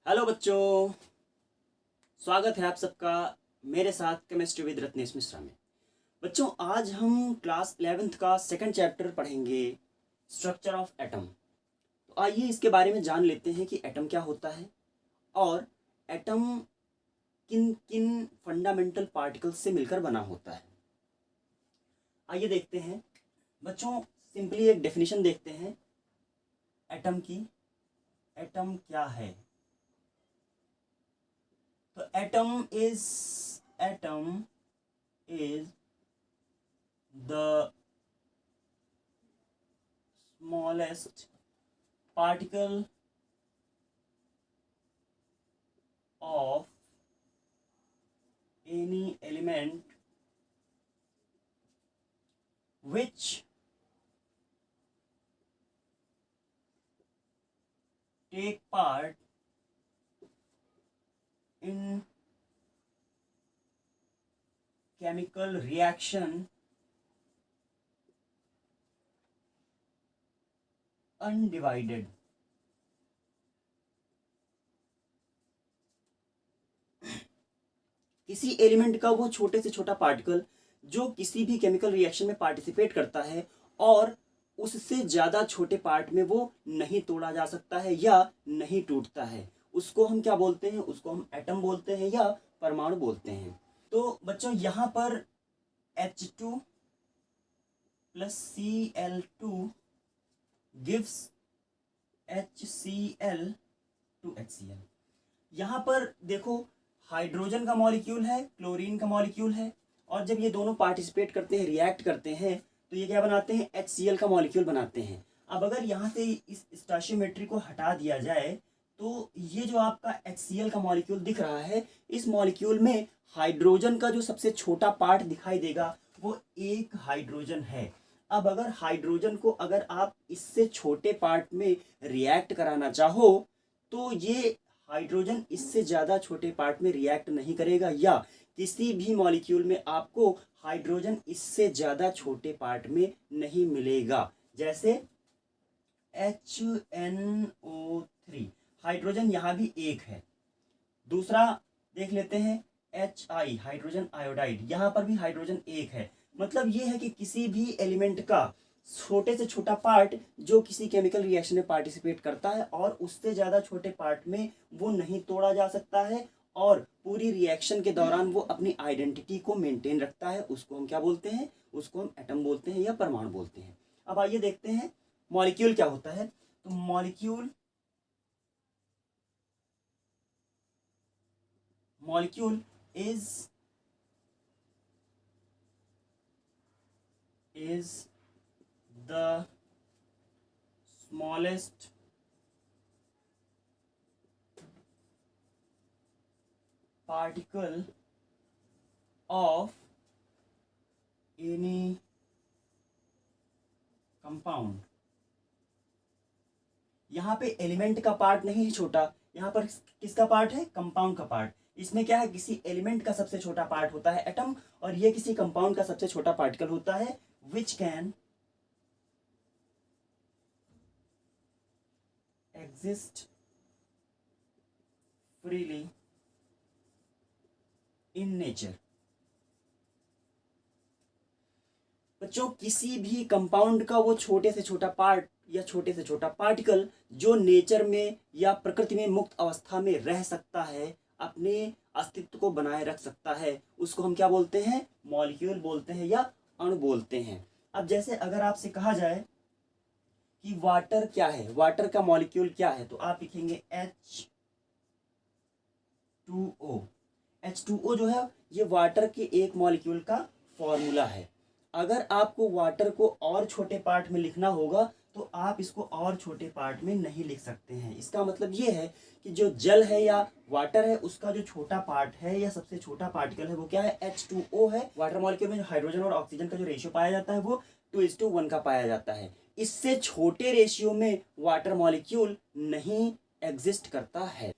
Hello बच्चों, स्वागत है आप सबका मेरे साथ केमिस्ट्री विद रत्नेश मिश्रा में। बच्चों, आज हम क्लास 11th का सेकंड चैप्टर पढ़ेंगे, स्ट्रक्चर ऑफ एटम। तो आइए इसके बारे में जान लेते हैं कि एटम क्या होता है और एटम किन किन फंडामेंटल पार्टिकल्स से मिलकर बना होता है। आइए देखते हैं बच्चों, सिंपली एक डेफिनेशन देखते हैं एटम की। एटम क्या है? तो atom is the smallest particle of any element which take part in chemical reaction undivided। किसी एलिमेंट का वो छोटे से छोटा पार्टिकल जो किसी भी केमिकल रिएक्शन में पार्टिसिपेट करता है और उससे ज़्यादा छोटे पार्ट में वो नहीं तोड़ा जा सकता है या नहीं टूटता है, उसको हम क्या बोलते हैं? उसको हम एटम बोलते हैं या परमाणु बोलते हैं। तो बच्चों, यहाँ पर H2 plus Cl2 gives HCl two HCl। यहाँ पर देखो, हाइड्रोजन का मॉलिक्यूल है, क्लोरीन का मॉलिक्यूल है, और जब ये दोनों पार्टिसिपेट करते हैं, रिएक्ट करते हैं, तो ये क्या बनाते हैं? HCl का मॉलिक्यूल बनाते हैं। अब अगर यहाँ से इस स्टोइचियोमेट्री को हटा दिया जाए तो ये जो आपका HCl का मॉलिक्यूल दिख रहा है, इस मॉलिक्यूल में हाइड्रोजन का जो सबसे छोटा पार्ट दिखाई देगा वो एक हाइड्रोजन है। अब अगर हाइड्रोजन को अगर आप इससे छोटे पार्ट में रिएक्ट कराना चाहो तो ये हाइड्रोजन इससे ज़्यादा छोटे पार्ट में रिएक्ट नहीं करेगा, या किसी भी मॉलिक्यूल में आपको हाइड्रोजन इससे ज़्यादा छोटे पार्ट में नहीं मिलेगा। जैसे HNO3, हाइड्रोजन यहाँ भी एक है। दूसरा देख लेते हैं HI, हाइड्रोजन आयोडाइड, यहाँ पर भी हाइड्रोजन एक है। मतलब ये है कि किसी भी एलिमेंट का छोटे से छोटा पार्ट जो किसी केमिकल रिएक्शन में पार्टिसिपेट करता है और उससे ज़्यादा छोटे पार्ट में वो नहीं तोड़ा जा सकता है और पूरी रिएक्शन के दौरान वो अपनी आइडेंटिटी को मेंटेन रखता है, उसको हम क्या बोलते हैं? उसको हम एटम बोलते हैं या परमाणु बोलते हैं। अब आइए देखते हैं मॉलिक्यूल क्या होता है। तो molecule is the smallest particle of any compound। यहाँ पे एलिमेंट का पार्ट नहीं है छोटा, यहाँ पर किसका पार्ट है? कंपाउंड का पार्ट। इसमें क्या है? किसी एलिमेंट का सबसे छोटा पार्ट होता है एटम, और ये किसी कंपाउंड का सबसे छोटा पार्टिकल होता है which can exist freely in nature. बच्चों, किसी भी कंपाउंड का वो छोटे से छोटा पार्ट या छोटे से छोटा पार्टिकल जो नेचर में या प्रकृति में मुक्त अवस्था में रह सकता है, अपने अस्तित्व को बनाए रख सकता है, उसको हम क्या बोलते हैं? मॉलिक्यूल बोलते हैं या अणु बोलते हैं। अब जैसे अगर आपसे कहा जाए कि वाटर क्या है, वाटर का मॉलिक्यूल क्या है, तो आप लिखेंगे H2O। H2O जो है ये वाटर के एक मॉलिक्यूल का फॉर्मूला है। अगर आपको वाटर को और छोटे पार्ट में लिखना होगा तो आप इसको और छोटे पार्ट में नहीं लिख सकते हैं। इसका मतलब ये है कि जो जल है या वाटर है उसका जो छोटा पार्ट है या सबसे छोटा पार्टिकल है वो क्या है? H2O है। वाटर मॉलिक्यूल में जो हाइड्रोजन और ऑक्सीजन का जो रेशियो पाया जाता है वो 2:1 का पाया जाता है। इससे छोटे रेशियो में वाटर मॉलिक्यूल नहीं एग्जिस्ट करता है।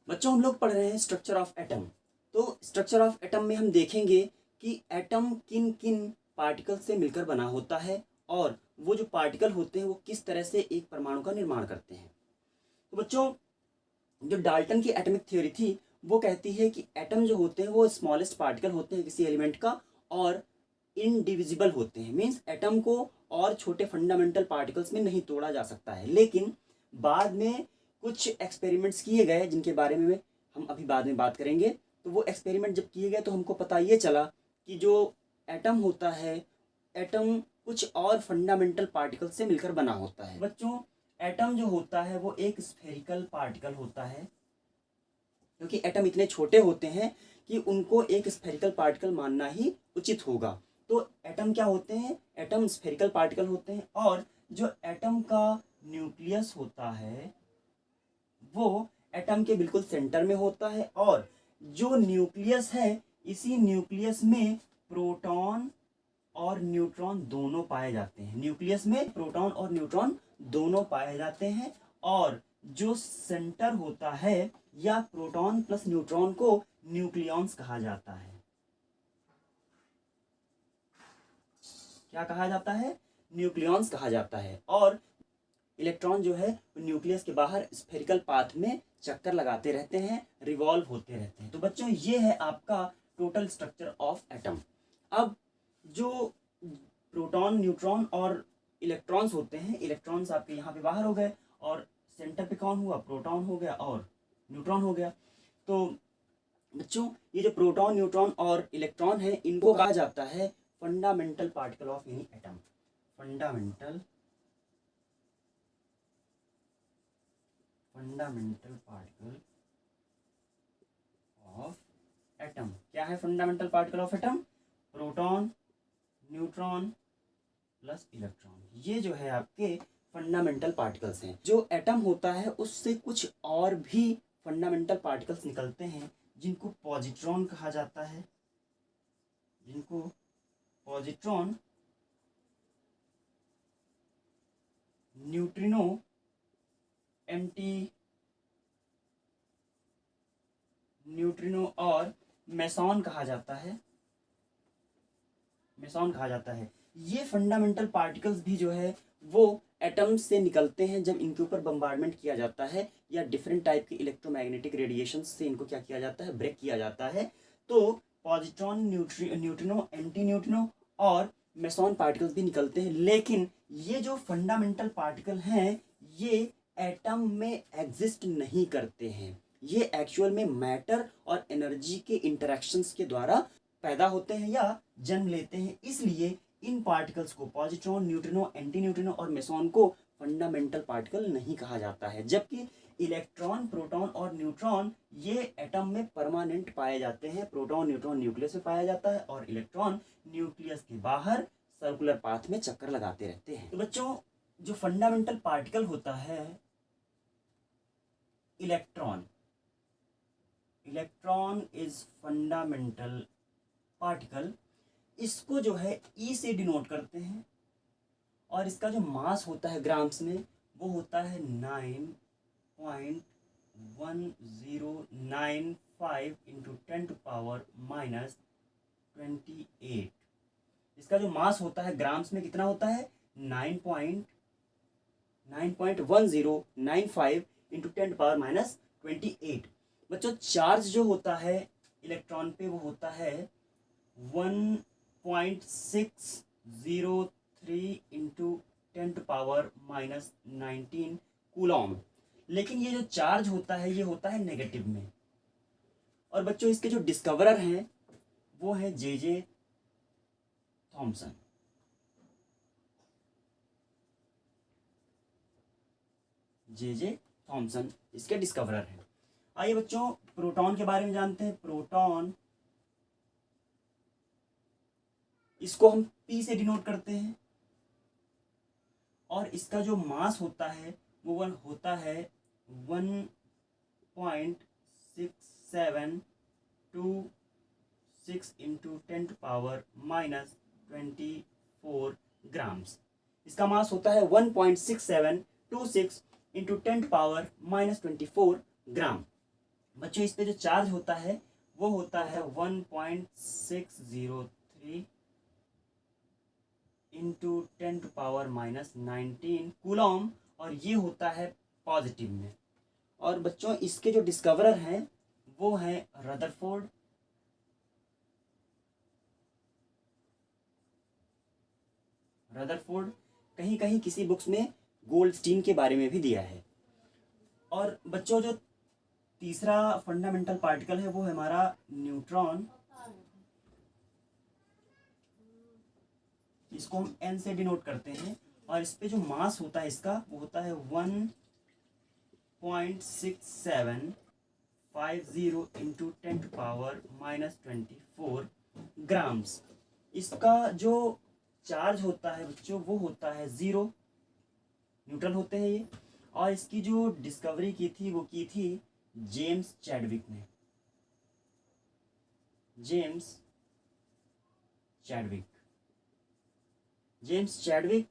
बच्चों, हम लोग पढ़ रहे हैं स्ट्रक्चर ऑफ एटम। तो स्ट्रक्चर ऑफ एटम में हम देखेंगे कि एटम किन किन पार्टिकल से मिलकर बना होता है और वो जो पार्टिकल होते हैं वो किस तरह से एक परमाणु का निर्माण करते हैं। तो बच्चों, जो डाल्टन की एटॉमिक थ्योरी थी वो कहती है कि एटम जो होते हैं वो स्मॉलेस्ट पार्टिकल होते हैं किसी एलिमेंट का, और इनडिविजिबल होते हैं। मीन्स एटम को और छोटे फंडामेंटल पार्टिकल्स में नहीं तोड़ा जा सकता है। लेकिन बाद में कुछ एक्सपेरिमेंट्स किए गए जिनके बारे में हम अभी बाद में बात करेंगे। तो वो एक्सपेरिमेंट जब किए गए तो हमको पता ये चला कि जो एटम होता है, एटम कुछ और फंडामेंटल पार्टिकल से मिलकर बना होता है। बच्चों, एटम जो होता है वो एक स्फेरिकल पार्टिकल होता है, क्योंकि एटम इतने छोटे होते हैं कि उनको एक स्फेरिकल पार्टिकल मानना ही उचित होगा। तो एटम क्या होते हैं? एटम स्फेरिकल पार्टिकल होते हैं। और जो एटम का न्यूक्लियस होता है वो एटम के बिल्कुल सेंटर में होता है, और जो न्यूक्लियस है इसी न्यूक्लियस में प्रोटॉन और न्यूट्रॉन दोनों पाए जाते हैं। न्यूक्लियस में प्रोटॉन और न्यूट्रॉन दोनों पाए जाते हैं। और जो सेंटर होता है, या प्रोटॉन प्लस न्यूट्रॉन को न्यूक्लियॉन्स कहा जाता है। क्या कहा जाता है? न्यूक्लियॉन्स कहा जाता है। और इलेक्ट्रॉन जो है न्यूक्लियस के बाहर स्फेरिकल पाथ में चक्कर लगाते रहते हैं, रिवॉल्व होते रहते हैं। तो बच्चों, ये है आपका टोटल स्ट्रक्चर ऑफ एटम। अब जो प्रोटॉन, न्यूट्रॉन और इलेक्ट्रॉन्स होते हैं, इलेक्ट्रॉन्स आपके यहाँ पे बाहर हो गए, और सेंटर पे कौन हुआ? प्रोटॉन हो गया और न्यूट्रॉन हो गया। तो बच्चों, ये जो प्रोटॉन, न्यूट्रॉन और इलेक्ट्रॉन है, इनको कहा जाता है fundamental particle of any atom. Fundamental particle of atom. क्या है fundamental particle of atom? Proton, neutron plus electron. ये जो है आपके फंडामेंटल पार्टिकल्स हैं। जो एटम होता है उससे कुछ और भी फंडामेंटल पार्टिकल्स निकलते हैं जिनको पॉजिट्रॉन कहा जाता है। जिनको पॉजिट्रॉन, न्यूट्रिनो, एंटी न्यूट्रिनो और मेसॉन कहा जाता है। मेसॉन कहा जाता है। ये फंडामेंटल पार्टिकल्स भी जो है वो एटम्स से निकलते हैं जब इनके ऊपर बम्बार्डमेंट किया जाता है, या डिफरेंट टाइप के इलेक्ट्रोमैग्नेटिक रेडिएशन से इनको क्या किया जाता है? ब्रेक किया जाता है। तो पॉजिट्रॉन, न्यूट्रिनो, एंटी न्यूट्रिनो और मेसॉन पार्टिकल्स भी निकलते हैं। लेकिन ये जो फंडामेंटल पार्टिकल हैं ये एटम में एग्जिस्ट नहीं करते हैं। ये एक्चुअल में मैटर और एनर्जी के इंटरेक्शंस के द्वारा पैदा होते हैं या जन्म लेते हैं। इसलिए इन पार्टिकल्स को, पॉजिट्रॉन, न्यूट्रिनो, एंटी न्यूट्रिनो और मेसॉन को फंडामेंटल पार्टिकल नहीं कहा जाता है। जबकि इलेक्ट्रॉन, प्रोटॉन और न्यूट्रॉन ये एटम में परमानेंट पाए जाते हैं। प्रोटॉन, न्यूट्रॉन न्यूक्लियस में पाया जाता है और इलेक्ट्रॉन न्यूक्लियस के बाहर सर्कुलर पाथ में चक्कर लगाते रहते हैं। तो बच्चों, जो फंडामेंटल पार्टिकल होता है electron, electron is fundamental particle, इसको जो है ई से डिनोट करते हैं। और इसका जो मास होता है ग्राम्स में वो होता है 9.1095 इंटू 10⁻⁻28। इसका जो मास होता है ग्राम्स में कितना होता है? 9.1095 इंटू 10⁻⁻28। बच्चों, चार्ज जो होता है इलेक्ट्रॉन पे वो होता है 1.603 इंटू 10⁻⁻19 कूलॉम। लेकिन ये जो चार्ज होता है ये होता है नेगेटिव में। और बच्चों, इसके जो डिस्कवरर हैं वो है जे थॉमसन। जे थॉमसन इसके डिस्कवरर हैं। आइए बच्चों, प्रोटॉन के बारे में जानते हैं। प्रोटॉन, इसको हम P से डिनोट करते हैं। और इसका जो मास होता है वो होता है 1.6726 इंटू 10⁻⁻24 ग्राम्स। इसका मास होता है 1.6726 इंटू 10⁻⁻24 ग्राम। बच्चों, इस पे जो चार्ज होता है वो होता है 1.603 इंटू 10⁻⁻19 कूलॉम, और ये होता है पॉजिटिव में। और बच्चों इसके जो डिस्कवरर हैं वो हैं रदरफोर्ड, कहीं कहीं किसी बुक्स में गोल्डस्टीन के बारे में भी दिया है। और बच्चों जो तीसरा फंडामेंटल पार्टिकल है वो है हमारा न्यूट्रॉन, इसको हम n से डिनोट करते हैं, और इस पे जो मास होता है इसका वो होता है 1.6750 इंटू 10⁻⁻24 ग्राम्स। इसका जो चार्ज होता है बच्चों वो होता है 0, न्यूट्रल होते हैं ये। और इसकी जो डिस्कवरी की थी वो की थी जेम्स चैडविक ने, जेम्स चैडविक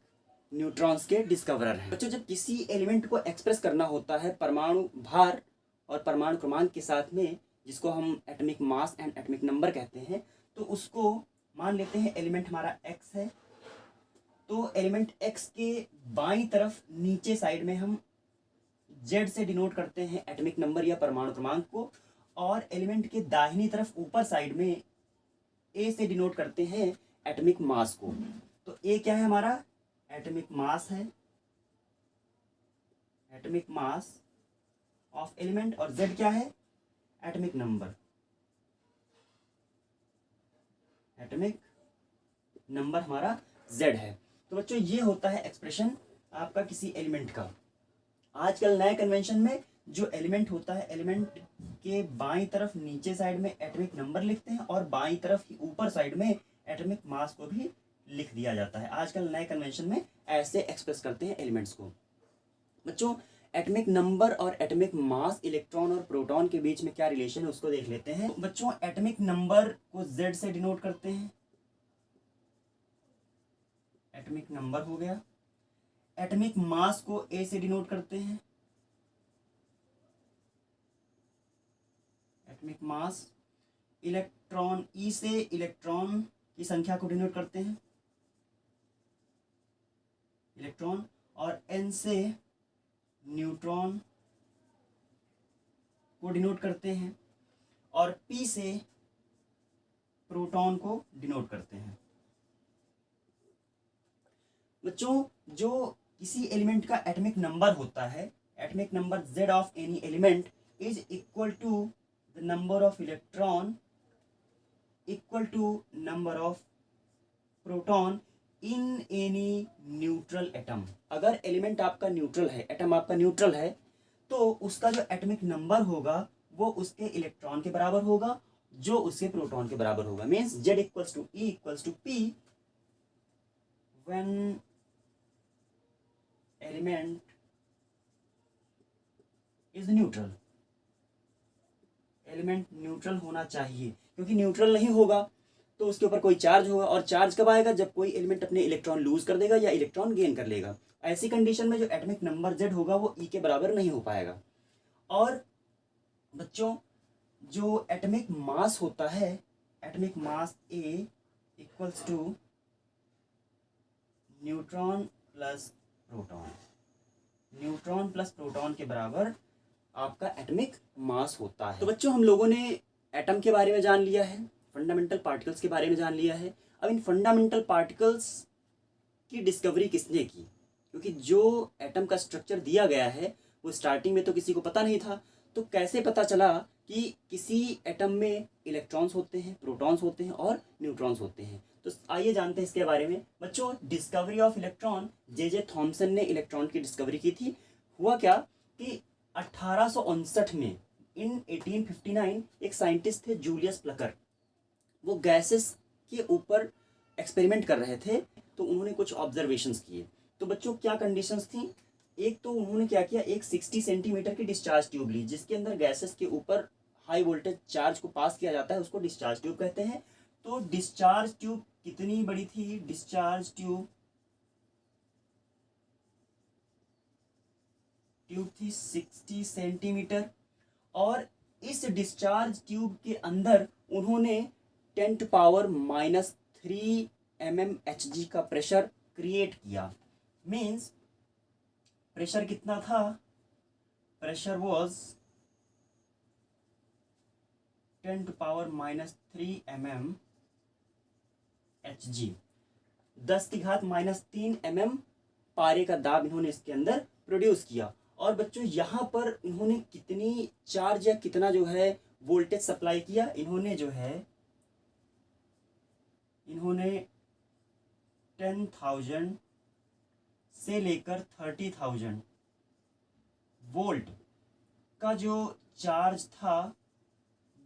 न्यूट्रॉन्स के डिस्कवरर हैं। बच्चों जब किसी एलिमेंट को एक्सप्रेस करना होता है परमाणु भार और परमाणु क्रमांक के साथ में, जिसको हम atomic mass and atomic number कहते हैं, तो उसको मान लेते हैं एलिमेंट हमारा x है, तो एलिमेंट x के बाईं तरफ नीचे साइड में हम z से डिनोट करते हैं एटॉमिक नंबर या परमाणु क्रमांक को, और एलिमेंट के दाहिनी तरफ ऊपर साइड में a से डिनोट करते हैं एटॉमिक मास को। तो a क्या है हमारा एटॉमिक मास है, एटॉमिक मास ऑफ एलिमेंट, और z क्या है एटॉमिक नंबर, एटॉमिक नंबर हमारा z है। तो बच्चों ये होता है एक्सप्रेशन आपका किसी एलिमेंट का। आजकल नए कन्वेंशन में जो एलिमेंट होता है, एलिमेंट के बाईं तरफ नीचे साइड में एटॉमिक नंबर लिखते हैं और बाईं तरफ ही ऊपर साइड में एटॉमिक मास को भी लिख दिया जाता है। आजकल नए कन्वेंशन में ऐसे एक्सप्रेस करते हैं एलिमेंट्स को। बच्चों एटॉमिक नंबर और एटॉमिक मास, इलेक्ट्रॉन और प्रोटॉन के बीच में क्या रिलेशन है उसको देख लेते हैं। बच्चों एटॉमिक नंबर को Z से डिनोट करते हैं, एटॉमिक नंबर हो गया। एटॉमिक मास को A से डिनोट करते हैं, एटॉमिक मास। इलेक्ट्रॉन E से इलेक्ट्रॉन की संख्या को डिनोट करते हैं, इलेक्ट्रॉन। और N से न्यूट्रॉन को डिनोट करते हैं, और P से प्रोटॉन को डिनोट करते हैं। बच्चों जो किसी एलिमेंट का एटॉमिक नंबर होता है, atomic number Z of any element is equal to the number of electron equal to number of proton in any neutral atom. अगर एलिमेंट आपका न्यूट्रल है, एटम आपका न्यूट्रल है, तो उसका जो एटॉमिक नंबर होगा वो उसके इलेक्ट्रॉन के बराबर होगा जो उसके प्रोटॉन के बराबर होगा। Means Z equals to E equals to P when element is neutral. Element neutral होना चाहिए, क्योंकि न्यूट्रल नहीं होगा तो उसके ऊपर कोई चार्ज होगा, और चार्ज कब आएगा जब कोई एलिमेंट अपने इलेक्ट्रॉन लूज कर देगा या इलेक्ट्रॉन गेन कर लेगा। ऐसी कंडीशन में जो एटॉमिक नंबर Z होगा वो E के बराबर नहीं हो पाएगा। और बच्चों जो एटॉमिक मास होता है, atomic mass A equals to neutron plus proton, neutron plus proton के बराबर आपका एटॉमिक मास होता है। तो बच्चों हम लोगों ने एटम के बारे में जान लिया है, फंडामेंटल पार्टिकल्स के बारे में जान लिया है। अब इन फंडामेंटल पार्टिकल्स की डिस्कवरी किसने की? क्योंकि जो एटम का स्ट्रक्चर दिया गया है वो स्टार्टिंग में तो किसी को पता नहीं था, तो कैसे पता चला कि किसी एटम में इलेक्ट्रॉन्स होते हैं, प्रोटॉन्स होते हैं और न्यूट्रॉन्स होते हैं? तो आइए जानते हैं इसके बारे में। बच्चों discovery of electron, J Thomson ने इलेक्ट्रॉन की डिस्कवरी की थी। हुआ क्या कि 1859 में, इन 1859, एक साइंटिस्ट थे जूलियस प्लकर, वो गैसेस के ऊपर एक्सपेरिमेंट कर रहे थे, तो उन्होंने कुछ ऑब्जर्वेशंस किए। तो बच्चों क्या कंडीशंस थी? एक तो उन्होंने क्या किया, एक 60 सेंटीमीटर की डिस्चार्ज ट्यूब ली जिसके अंदर गैसेस के ऊपर हाई वोल्टेज चार्ज को पास किया जाता है, उसको डिस्चार्ज ट्यूब कहते हैं। तो डिस्चार्ज ट्यूब कितनी बड़ी थी? डिस्चार्ज ट्यूब थी 60 सेंटीमीटर, और इस डिस्चार्ज ट्यूब के अंदर उन्होंने 10⁻³ mmHg का प्रेशर क्रिएट किया। मीन्स प्रेशर कितना था? pressure was 10⁻³ mm Hg, 10⁻³ mm पारे का दाब इन्होंने इसके अंदर प्रोड्यूस किया। और बच्चों यहाँ पर इन्होंने कितनी चार्ज या कितना जो है वोल्टेज सप्लाई किया, इन्होंने जो है इन्होंने 10,000 से लेकर 30,000 वोल्ट का जो चार्ज था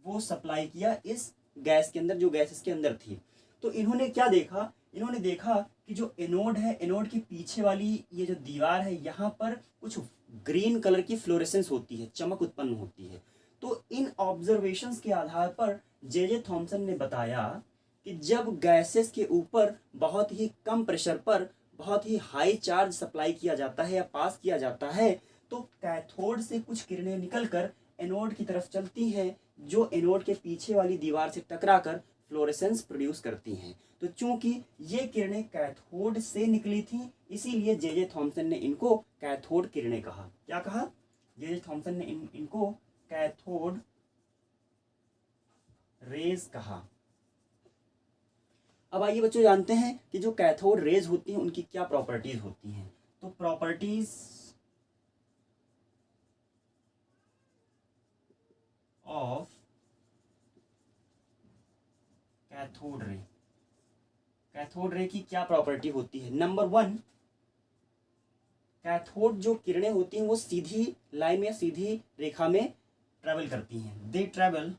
वो सप्लाई किया इस गैस के अंदर, जो गैस इसके अंदर थी। तो इन्होंने क्या देखा, इन्होंने देखा कि जो एनोड है, एनोड के पीछे वाली ये जो दीवार है, यहाँ पर कुछ ग्रीन कलर की फ्लोरेसेंस होती है, चमक उत्पन्न होती है। तो इन ऑब्जर्वेशंस के आधार पर जे थॉमसन ने बताया कि जब गैसेस के ऊपर बहुत ही कम प्रेशर पर बहुत ही हाई चार्ज सप्लाई किया जाता है या पास किया जाता है, तो कैथोड से कुछ किरणें निकलकर एनोड की तरफ चलती हैं, जो एनोड के पीछे वाली दीवार से टकराकर फ्लोरेसेंस प्रोड्यूस करती हैं। तो चूंकि ये किरणें कैथोड से निकली थी, इसीलिए जे थॉमसन ने इनको कैथोड किरणें कहा। क्या कहा? जे थॉमसन ने इनको कैथोड रेज कहा। अब आइए बच्चों जानते हैं कि जो कैथोड रेज होती हैं उनकी क्या प्रॉपर्टीज होती हैं। तो properties of cathode ray, cathode ray की क्या प्रॉपर्टी होती है? नंबर 1, कैथोड जो किरणें होती हैं वो सीधी लाइन में, सीधी रेखा में ट्रेवल करती हैं। They travel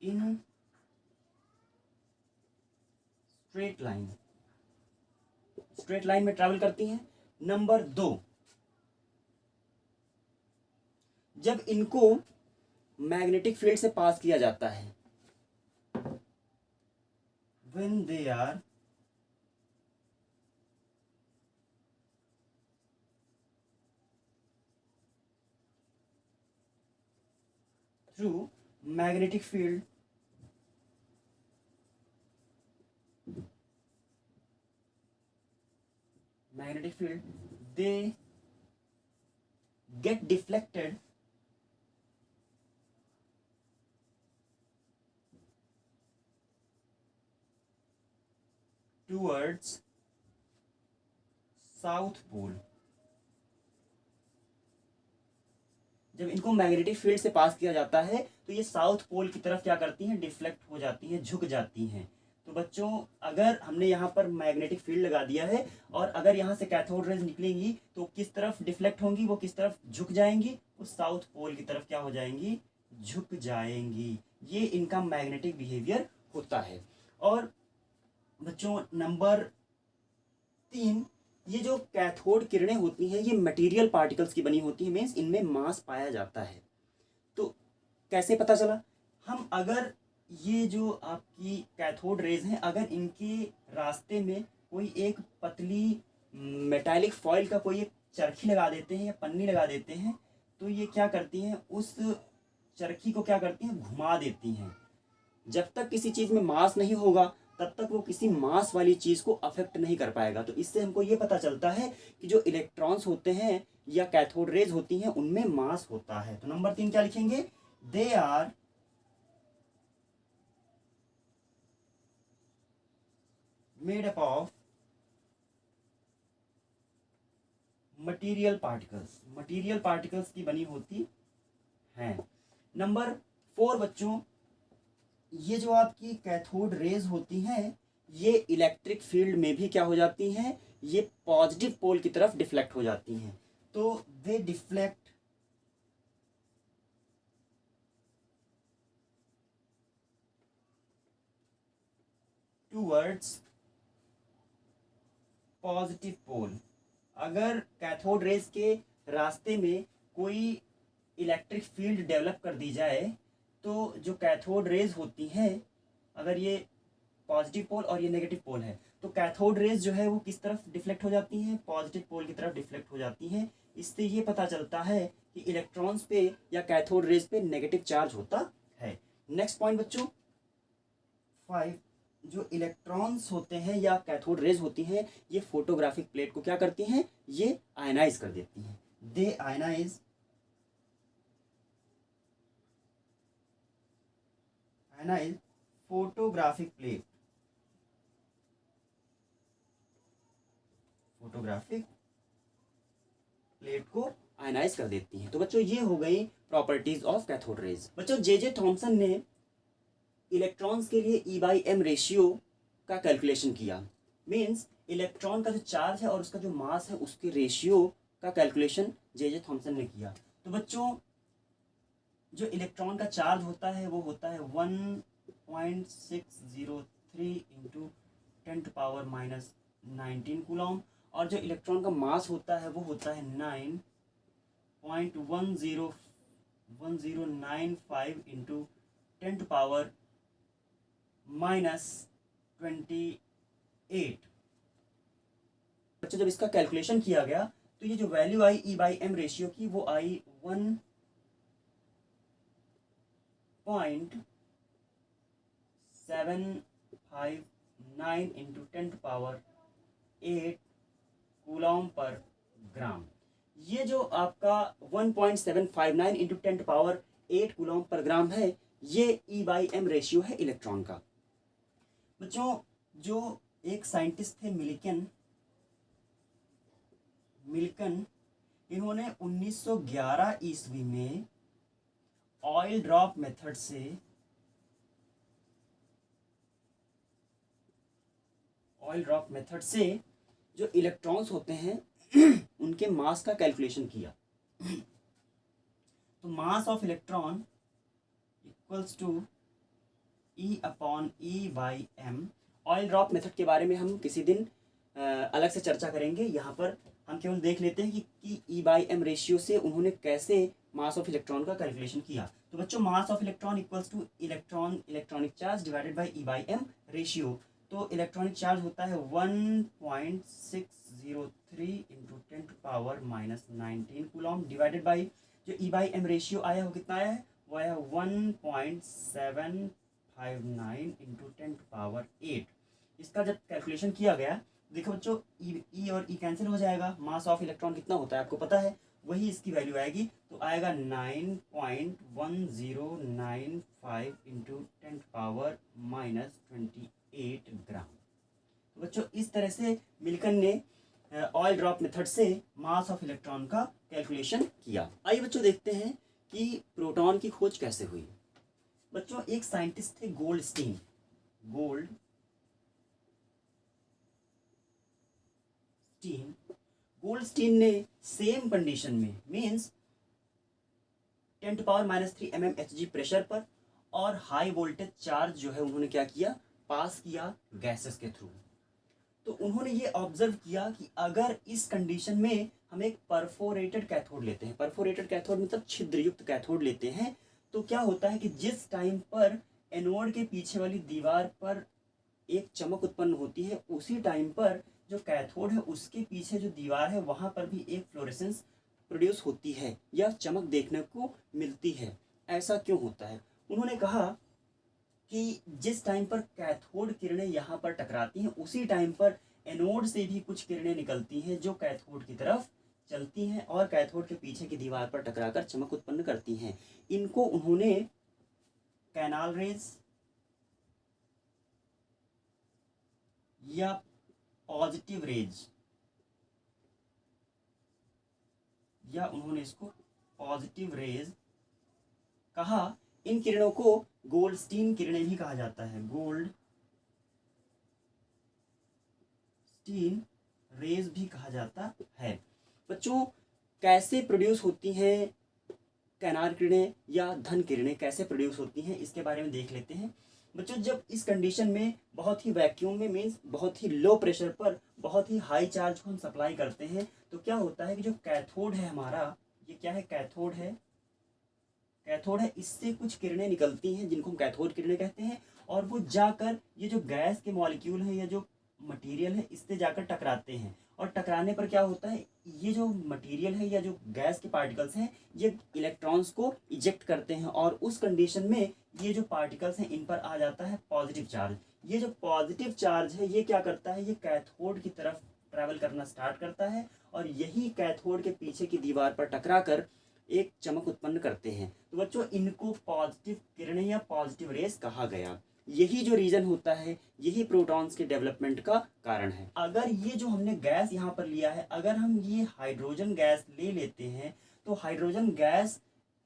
in straight line, straight line में ट्रेवल करती हैं। नंबर 2, जब इनको मैग्नेटिक फील्ड से पास किया जाता है, when they are through magnetic field, they get deflected towards south pole. जब इनको मैग्नेटिक फील्ड से पास किया जाता है तो ये साउथ पोल की तरफ क्या करती हैं? डिफ्लेक्ट हो जाती हैं, झुक जाती हैं। तो बच्चों अगर हमने यहाँ पर मैग्नेटिक फील्ड लगा दिया है और अगर यहाँ से कैथोड रेज निकलेंगी तो किस तरफ डिफ्लेक्ट होंगी? वो किस तरफ झुक जाएंगी? उस साउथ पोल की तरफ क्या हो जाएंगी? झुक जाएंगी। ये इनका मैग्नेटिक बिहेवियर होता है। और बच्चों नंबर 3, ये जो कैथोड किरणें होती हैं ये मटेरियल पार्टिकल्स की बनी होती हैं, मीन्स इनमें मास पाया जाता है। तो कैसे पता चला? हम अगर ये जो आपकी कैथोड रेज हैं, अगर इनके रास्ते में कोई एक पतली मेटालिक फॉइल का कोई एक चरखी लगा देते हैं या पन्नी लगा देते हैं, तो ये क्या करती हैं? उस चरखी को क्या करती हैं? घुमा देती हैं। जब तक किसी चीज़ में मास नहीं होगा तब तक वो किसी मास वाली चीज़ को अफेक्ट नहीं कर पाएगा। तो इससे हमको ये पता चलता है कि जो इलेक्ट्रॉन्स होते हैं या कैथोड रेज होती हैं उनमें मास होता है। तो नंबर 3 क्या लिखेंगे? They are made up of material particles, material particles की बनी होती हैं। नंबर 4 बच्चों, ये जो आपकी कैथोड रेज होती हैं ये इलेक्ट्रिक फील्ड में भी क्या हो जाती हैं? ये पॉजिटिव पोल की तरफ डिफ्लेक्ट हो जाती हैं। तो दे डिफ्लेक्ट टूवर्ड्स पॉजिटिव पोल। अगर कैथोड रेज के रास्ते में कोई इलेक्ट्रिक फील्ड डेवलप कर दी जाए तो जो कैथोड रेज होती हैं, अगर ये पॉजिटिव पोल और ये नेगेटिव पोल है, तो कैथोड रेज जो है वो किस तरफ डिफ्लेक्ट हो जाती हैं? पॉजिटिव पोल की तरफ डिफ्लेक्ट हो जाती हैं। इससे ये पता चलता है कि इलेक्ट्रॉन्स पे या कैथोड रेज पे नेगेटिव चार्ज होता है। नेक्स्ट पॉइंट बच्चों 5, जो इलेक्ट्रॉन्स होते हैं या कैथोड रेज होती हैं, ये फोटोग्राफिक प्लेट को क्या करती हैं, ये आयनाइज कर देती हैं। They ionise photographic plate, photographic plate को आयनाइज कर देती हैं। तो बच्चों ये हो गई प्रॉपर्टीज ऑफ कैथोड रेज। बच्चों जे थॉमसन ने इलेक्ट्रॉन्स के लिए E/m रेशियो का कैलकुलेशन किया। मीन्स इलेक्ट्रॉन का जो चार्ज है और उसका जो मास है उसके रेशियो का कैलकुलेशन जे थॉमसन ने किया। तो बच्चों जो इलेक्ट्रॉन का चार्ज होता है वो होता है 1.603 इंटू 10⁻⁻19 कूलॉम, और जो इलेक्ट्रॉन का मास होता है वो होता है 9.1095 इंटू 10⁻28। बच्चों जब इसका कैलकुलेशन किया गया तो ये जो वैल्यू आई E/m रेशियो की वो आई 1.759 इंटू 10⁻8 कूलॉम पर ग्राम। ये जो आपका 1.759 इंटू 10⁻8 कूलॉम पर ग्राम है, ये E/m रेशियो है इलेक्ट्रॉन का। बच्चों जो एक साइंटिस्ट थे मिल्कन, इन्होंने 1911 ईस्वी में ऑयल ड्रॉप मेथड से जो इलेक्ट्रॉन्स होते हैं उनके मास का कैलकुलेशन किया। तो mass of electron equals to E/m। Oil drop method के बारे में हम किसी दिन अलग से चर्चा करेंगे। यहाँ पर हम केवल देख लेते हैं कि E/m रेशियो से उन्होंने कैसे मास ऑफ इलेक्ट्रॉन का कैलकुलेशन किया। तो बच्चों mass of electron equals to electronic charge divided by E/m ratio. तो इलेक्ट्रॉनिक चार्ज होता है 1.603 इंटू 10⁻⁻19 कूलॉम डिवाइडेड बाई जो E/m रेशियो आया वो कितना आया है, वो आया 1.759 इंटू 10⁸। इसका जब कैलकुलेशन किया गया, देखो बच्चों ई और ई कैंसिल हो जाएगा, मास ऑफ इलेक्ट्रॉन कितना होता है आपको पता है, वही इसकी वैल्यू आएगी। तो आएगा 9.1095 इंटू 10⁻⁻28 ग्राम। तो बच्चों इस तरह से मिल्कन ने ऑयल ड्रॉप मेथड से मास ऑफ इलेक्ट्रॉन का कैलकुलेशन किया। आइए बच्चों देखते हैं कि प्रोटॉन की खोज कैसे हुई। बच्चों एक साइंटिस्ट थे गोल्डस्टीन ने सेम कंडीशन में मीन्स 10⁻³ mmHg प्रेशर पर और हाई वोल्टेज चार्ज जो है उन्होंने क्या किया, पास किया गैसेस के थ्रू। तो उन्होंने ये ऑब्जर्व किया कि अगर इस कंडीशन में हम एक परफोरेटेड कैथोड लेते हैं, परफोरेटेड कैथोड मतलब छिद्रयुक्त कैथोड लेते हैं, तो क्या होता है कि जिस टाइम पर एनोड के पीछे वाली दीवार पर एक चमक उत्पन्न होती है, उसी टाइम पर जो कैथोड है उसके पीछे जो दीवार है वहां पर भी एक फ्लोरेसेंस प्रोड्यूस होती है या चमक देखने को मिलती है। ऐसा क्यों होता है? उन्होंने कहा कि जिस टाइम पर कैथोड किरणें यहाँ पर टकराती हैं, उसी टाइम पर एनोड से भी कुछ किरणें निकलती हैं जो कैथोड की तरफ चलती हैं और कैथोड के पीछे की दीवार पर टकराकर चमक उत्पन्न करती हैं। इनको उन्होंने कैनाल रेज या पॉजिटिव रेज या उन्होंने इसको पॉजिटिव रेज कहा। इन किरणों को गोल्डस्टीन किरणें भी कहा जाता है, गोल्डस्टीन रेज भी कहा जाता है। बच्चों कैसे प्रोड्यूस होती हैं कैनाल किरणें या धन किरणें, कैसे प्रोड्यूस होती हैं इसके बारे में देख लेते हैं। बच्चों जब इस कंडीशन में बहुत ही वैक्यूम में मीन्स बहुत ही लो प्रेशर पर बहुत ही हाई चार्ज को हम सप्लाई करते हैं, तो क्या होता है कि जो कैथोड है हमारा, ये क्या है, कैथोड है, इससे कुछ किरणें निकलती हैं जिनको हम कैथोड किरणें कहते हैं, और वो जाकर ये जो गैस के मॉलिक्यूल है या जो मटेरियल है इससे जाकर टकराते हैं, और टकराने पर क्या होता है, ये जो मटेरियल है या जो गैस के पार्टिकल्स हैं ये इलेक्ट्रॉन्स को इजेक्ट करते हैं, और उस कंडीशन में ये जो पार्टिकल्स हैं इन पर आ जाता है पॉजिटिव चार्ज। ये जो पॉजिटिव चार्ज है ये क्या करता है, ये कैथोड की तरफ ट्रैवल करना स्टार्ट करता है और यही कैथोड के पीछे की दीवार पर टकरा कर एक चमक उत्पन्न करते हैं। तो बच्चों इनको पॉजिटिव किरणें या पॉजिटिव रेस कहा गया। यही जो रीजन होता है, यही प्रोटॉन्स के डेवलपमेंट का कारण है। अगर ये जो हमने गैस यहाँ पर लिया है, अगर हम ये हाइड्रोजन गैस ले लेते हैं तो हाइड्रोजन गैस,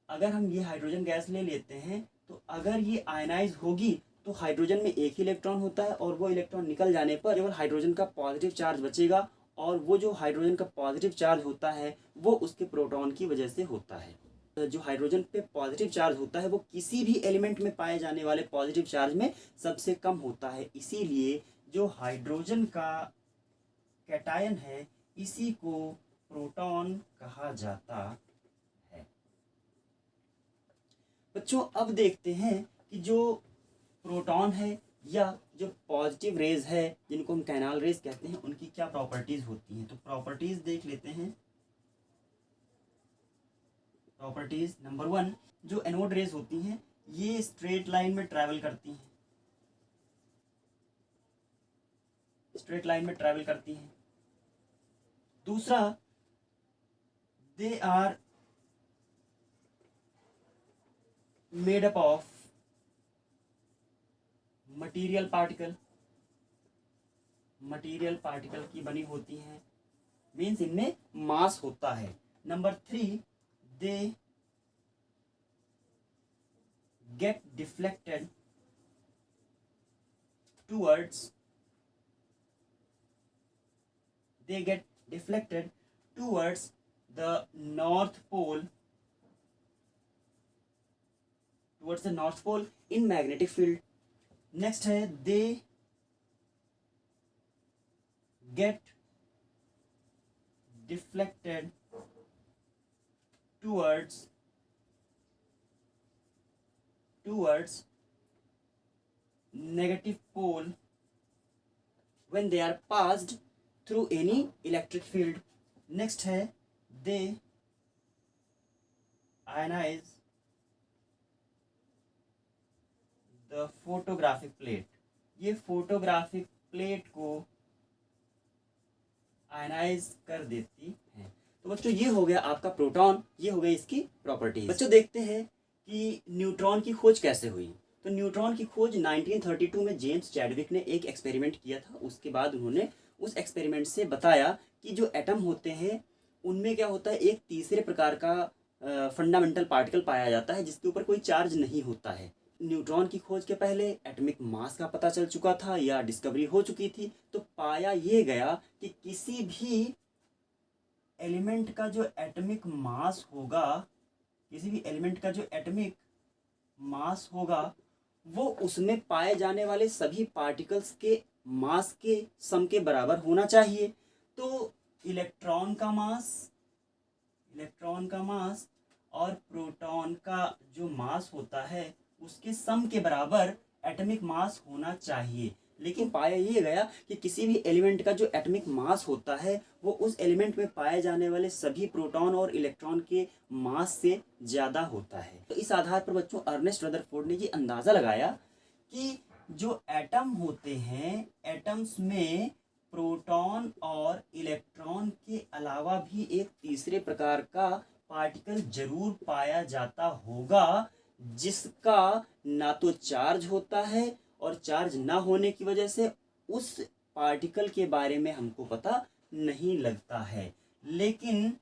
अगर हम ये हाइड्रोजन गैस ले लेते हैं तो अगर ये आयनाइज होगी तो हाइड्रोजन में एक ही इलेक्ट्रॉन होता है और वो इलेक्ट्रॉन निकल जाने पर केवल हाइड्रोजन का पॉजिटिव चार्ज बचेगा और वो जो हाइड्रोजन का पॉजिटिव चार्ज होता है वो उसके प्रोटॉन की वजह से होता है। जो हाइड्रोजन पे पॉजिटिव चार्ज होता है वो किसी भी एलिमेंट में पाए जाने वाले पॉजिटिव चार्ज में सबसे कम होता है। इसीलिए जो हाइड्रोजन का कैटायन है इसी को प्रोटॉन कहा जाता है। बच्चों अब देखते हैं कि जो प्रोटॉन है या जो पॉजिटिव रेज है जिनको हम कैनाल रेज कहते हैं उनकी क्या प्रॉपर्टीज होती हैं। तो प्रॉपर्टीज देख लेते हैं। प्रॉपर्टीज नंबर 1, जो एनोड रेज होती हैं ये स्ट्रेट लाइन में ट्रैवल करती हैं, स्ट्रेट लाइन में ट्रैवल करती हैं। दूसरा, they are made up of material particle, material particle की बनी होती हैं, मीन्स इनमें मास होता है। Number 3, they get deflected towards the north pole, in magnetic field. Next है they get deflected towards negative pole when they are passed through any electric field. Next है they ionize the photographic plate. ये photographic plate को ionise कर देती है। तो बच्चों ये हो गया आपका प्रोटॉन, ये हो गई इसकी प्रॉपर्टीज। बच्चों देखते हैं कि न्यूट्रॉन की खोज कैसे हुई। तो न्यूट्रॉन की खोज 1932 में जेम्स चैडविक ने एक एक्सपेरिमेंट किया था। उसके बाद उन्होंने उस एक्सपेरिमेंट से बताया कि जो एटम होते हैं उनमें क्या होता है, एक तीसरे प्रकार का फंडामेंटल पार्टिकल पाया जाता है जिसके ऊपर कोई चार्ज नहीं होता है। न्यूट्रॉन की खोज के पहले एटॉमिक मास का पता चल चुका था या डिस्कवरी हो चुकी थी। तो पाया ये गया कि किसी भी एलिमेंट का जो एटॉमिक मास होगा, किसी भी एलिमेंट का जो एटॉमिक मास होगा वो उसमें पाए जाने वाले सभी पार्टिकल्स के मास के सम के बराबर होना चाहिए। तो इलेक्ट्रॉन का मास और प्रोटॉन का जो मास होता है उसके सम के बराबर एटॉमिक मास होना चाहिए। लेकिन पाया ये गया कि किसी भी एलिमेंट का जो एटॉमिक मास होता है वो उस एलिमेंट में पाए जाने वाले सभी प्रोटॉन और इलेक्ट्रॉन के मास से ज़्यादा होता है। तो इस आधार पर बच्चों अर्नेस्ट रदरफोर्ड ने ये अंदाज़ा लगाया कि जो एटम होते हैं, एटम्स में प्रोटॉन और इलेक्ट्रॉन के अलावा भी एक तीसरे प्रकार का पार्टिकल जरूर पाया जाता होगा जिसका ना तो चार्ज होता है और चार्ज ना होने की वजह से उस पार्टिकल के बारे में हमको पता नहीं लगता है। लेकिन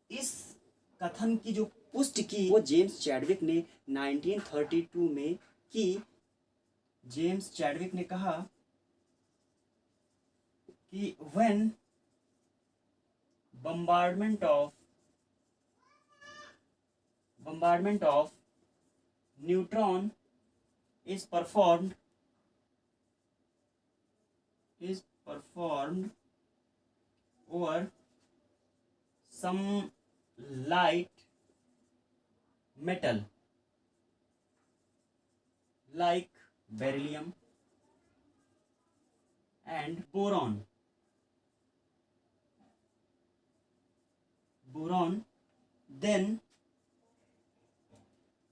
इस कथन की जो पुष्टि की वो जेम्स चैडविक ने 1932 में की। जेम्स चैडविक ने कहा कि when bombardment of neutron is performed over some light metal like beryllium and boron, then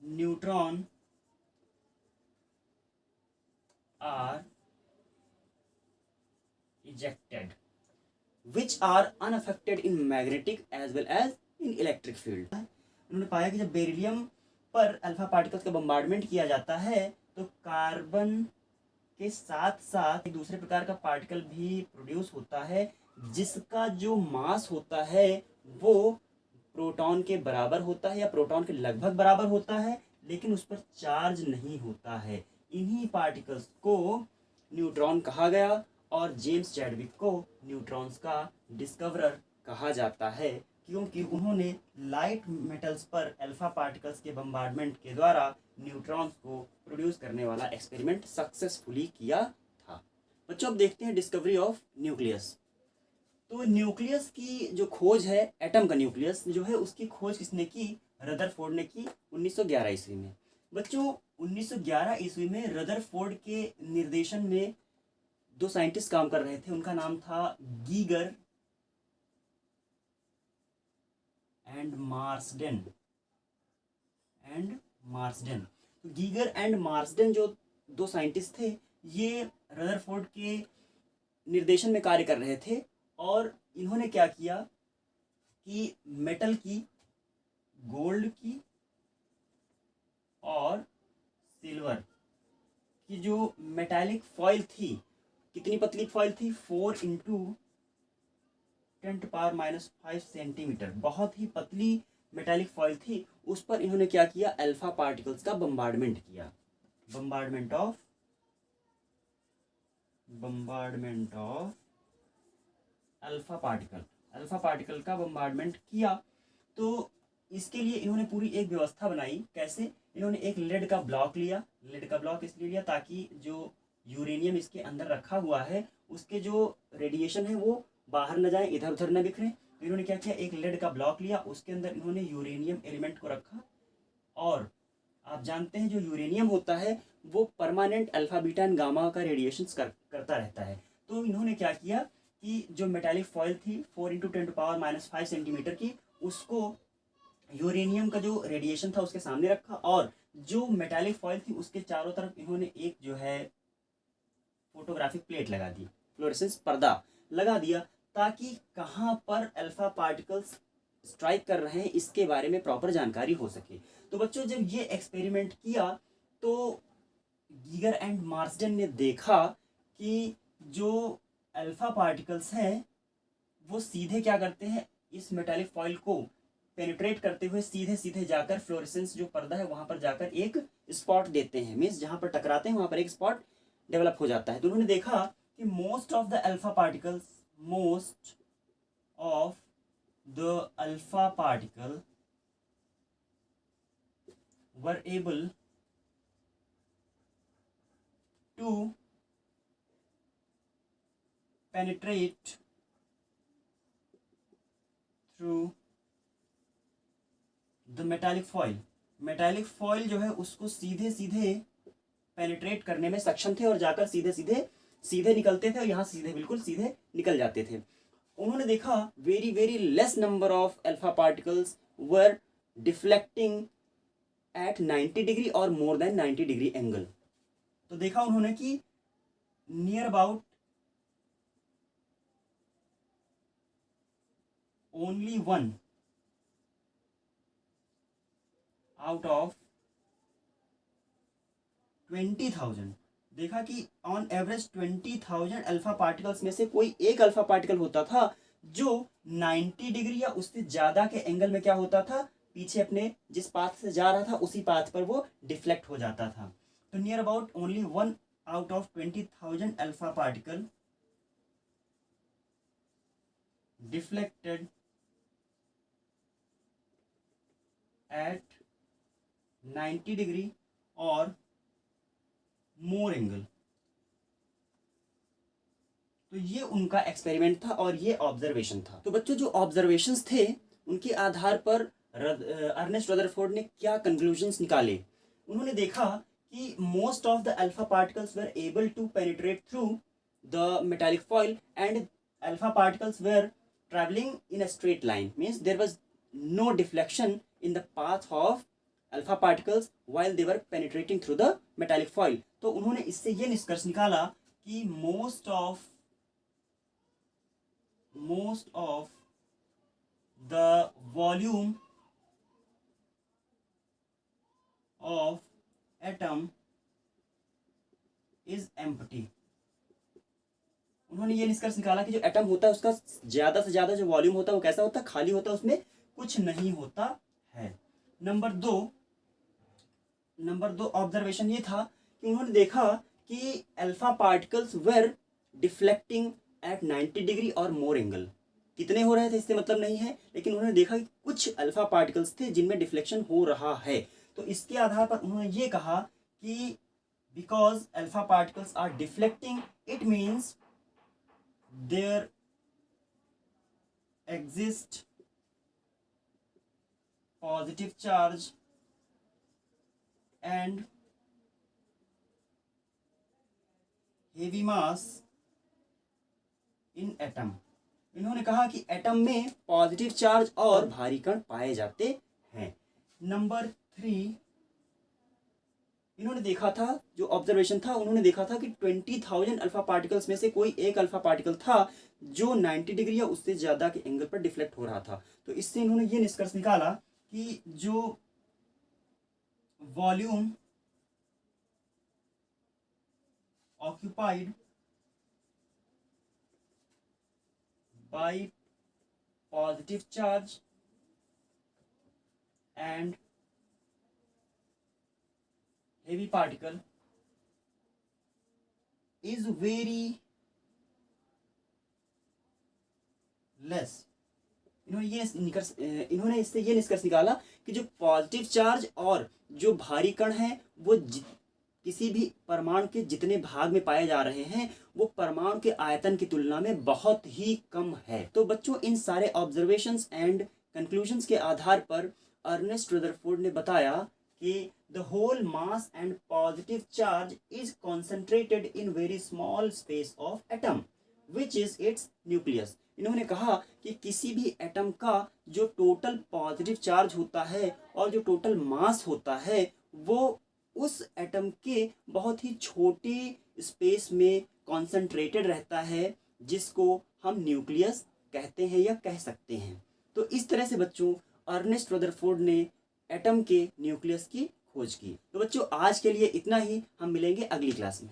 neutron are ejected which are unaffected in magnetic as well as in electric field। उन्होंने पाया कि जब beryllium पर alpha particles का bombardment किया जाता है तो कार्बन के साथ साथ एक दूसरे प्रकार का पार्टिकल भी प्रोड्यूस होता है जिसका जो मास होता है वो प्रोटॉन के बराबर होता है या प्रोटॉन के लगभग बराबर होता है, लेकिन उस पर चार्ज नहीं होता है। इन्हीं पार्टिकल्स को न्यूट्रॉन कहा गया और जेम्स चैडविक को न्यूट्रॉन्स का डिस्कवरर कहा जाता है, क्योंकि उन्होंने लाइट मेटल्स पर अल्फा पार्टिकल्स के बम्बार्डमेंट के द्वारा न्यूट्रॉन्स को प्रोड्यूस करने वाला एक्सपेरिमेंट सक्सेसफुली किया था। बच्चों अब देखते हैं डिस्कवरी ऑफ न्यूक्लियस। तो न्यूक्लियस की जो खोज है, एटम का न्यूक्लियस जो है, उसकी खोज किसने की? रदरफोर्ड ने की 1911 ईस्वी में। बच्चों 1911 ईस्वी में रदरफोर्ड के निर्देशन में दो साइंटिस्ट काम कर रहे थे, उनका नाम था गीगर एंड मार्सडेन। तो गीगर एंड मार्सडेन जो दो साइंटिस्ट थे, ये रदरफोर्ड के निर्देशन में कार्य कर रहे थे और इन्होंने क्या किया कि मेटल की, गोल्ड की और सिल्वर की जो मेटालिक फॉइल थी, कितनी पतली फॉइल थी? 4 × 10⁻⁵ सेंटीमीटर, बहुत ही पतली मेटालिक फॉइल थी। उस पर इन्होंने क्या किया? अल्फा पार्टिकल्स का बम्बार्डमेंट किया। बम्बार्डमेंट ऑफ अल्फा पार्टिकल का बम्बार्डमेंट किया। तो इसके लिए इन्होंने पूरी एक व्यवस्था बनाई। कैसे? इन्होंने एक लेड का ब्लॉक लिया। लेड का ब्लॉक इसलिए लिया ताकि जो यूरेनियम इसके अंदर रखा हुआ है उसके जो रेडिएशन है वो बाहर न जाए, इधर उधर न बिखरे। तो इन्होंने क्या किया? एक लेड का ब्लॉक लिया, उसके अंदर इन्होंने यूरेनियम एलिमेंट को रखा। और आप जानते हैं जो यूरेनियम होता है वो permanent alpha beta and gamma का रेडिएशन करता रहता है। तो इन्होंने क्या किया कि जो मेटालिक फॉइल थी 4 × 10⁻⁵ सेंटीमीटर की, उसको यूरेनियम का जो रेडिएशन था उसके सामने रखा और जो मेटालिक फॉइल थी उसके चारों तरफ इन्होंने एक जो है फोटोग्राफिक प्लेट लगा दी, फ्लोरेसेंस पर्दा लगा दिया, ताकि कहाँ पर अल्फा पार्टिकल्स स्ट्राइक कर रहे हैं इसके बारे में प्रॉपर जानकारी हो सके। तो बच्चों जब ये एक्सपेरिमेंट किया तो गीगर एंड मार्सडेन ने देखा कि जो अल्फा पार्टिकल्स हैं वो सीधे क्या करते हैं, इस मेटालिक फॉइल को पेनिट्रेट करते हुए सीधे सीधे जाकर फ्लोरेसेंस जो पर्दा है वहां पर जाकर एक स्पॉट देते हैं। मीन्स जहां पर टकराते हैं वहां पर एक स्पॉट डेवलप हो जाता है। तो उन्होंने देखा कि most of the alpha particle were able to penetrate through the metallic foil जो है उसको सीधे सीधे पेनिट्रेट करने में सक्षम थे और जाकर सीधे निकलते थे और यहाँ सीधे बिल्कुल सीधे निकल जाते थे। उन्होंने देखा very less number of alpha particles were deflecting at 90 degree और मोर देन 90 डिग्री एंगल। तो देखा उन्होंने कि near about only 1 out of 20,000, देखा कि ऑन एवरेज 20,000 अल्फा पार्टिकल्स में से कोई एक अल्फा पार्टिकल होता था जो 90 डिग्री या उससे ज्यादा के एंगल में क्या होता था, पीछे अपने जिस पाथ से जा रहा था उसी पाथ पर वो डिफ्लेक्ट हो जाता था। तो near about only 1 out of 20,000 alpha particle deflected at 90 degree और मोर एंगल। तो ये उनका एक्सपेरिमेंट था और ये ऑब्जर्वेशन था। तो बच्चों जो ऑब्जर्वेशंस थे उनके आधार पर अर्नेस्ट रदरफोर्ड ने क्या कंक्लूजन्स निकाले? उन्होंने देखा कि most of the alpha particles were able to penetrate through the metallic foil and alpha particles were travelling in a straight line, means there was no deflection in the path of alpha particles while they were penetrating through the metallic foil. तो उन्होंने इससे ये निष्कर्ष निकाला कि most of most of the volume of atom is empty। उन्होंने ये निष्कर्ष निकाला कि जो एटम होता है उसका ज्यादा से ज्यादा जो वॉल्यूम होता है वो कैसा होता है, खाली होता है, उसमें कुछ नहीं होता है। नंबर दो ऑब्जर्वेशन ये था कि उन्होंने देखा कि alpha particles were deflecting at 90 degree और मोर एंगल। कितने हो रहे थे इससे मतलब नहीं है, लेकिन उन्होंने देखा कि कुछ अल्फा पार्टिकल्स थे जिनमें डिफ्लेक्शन हो रहा है। तो इसके आधार पर उन्होंने ये कहा कि because alpha particles are deflecting it means there exist positive charge and heavy mass in atom। इन्होंने कहा कि एटम में पॉजिटिव चार्ज और भारी कण पाए जाते हैं। नंबर 3, इन्होंने देखा था, जो ऑब्जर्वेशन था, उन्होंने देखा था कि 20,000 अल्फा पार्टिकल्स में से कोई एक अल्फा पार्टिकल था जो 90 डिग्री या उससे ज्यादा के एंगल पर डिफ्लेक्ट हो रहा था। तो इससे इन्होंने ये निष्कर्ष निकाला कि जो volume occupied by positive charge and heavy particle is very less। इन्होंने इससे ये निष्कर्ष निकाला कि जो पॉजिटिव चार्ज और जो भारी कण हैं वो किसी भी परमाणु के जितने भाग में पाए जा रहे हैं वो परमाणु के आयतन की तुलना में बहुत ही कम है। तो बच्चों, इन सारे ऑब्जर्वेशंस एंड कंक्लूजन्स के आधार पर अर्नेस्ट रदरफोर्ड ने बताया कि the whole mass and positive charge is concentrated in very small space of atom which is its nucleus। इन्होंने कहा कि किसी भी एटम का जो टोटल पॉजिटिव चार्ज होता है और जो टोटल मास होता है वो उस एटम के बहुत ही छोटे स्पेस में कॉन्सेंट्रेटेड रहता है, जिसको हम न्यूक्लियस कहते हैं या कह सकते हैं। तो इस तरह से बच्चों अर्नेस्ट रदरफोर्ड ने एटम के न्यूक्लियस की खोज की। तो बच्चों, आज के लिए इतना ही, हम मिलेंगे अगली क्लास में।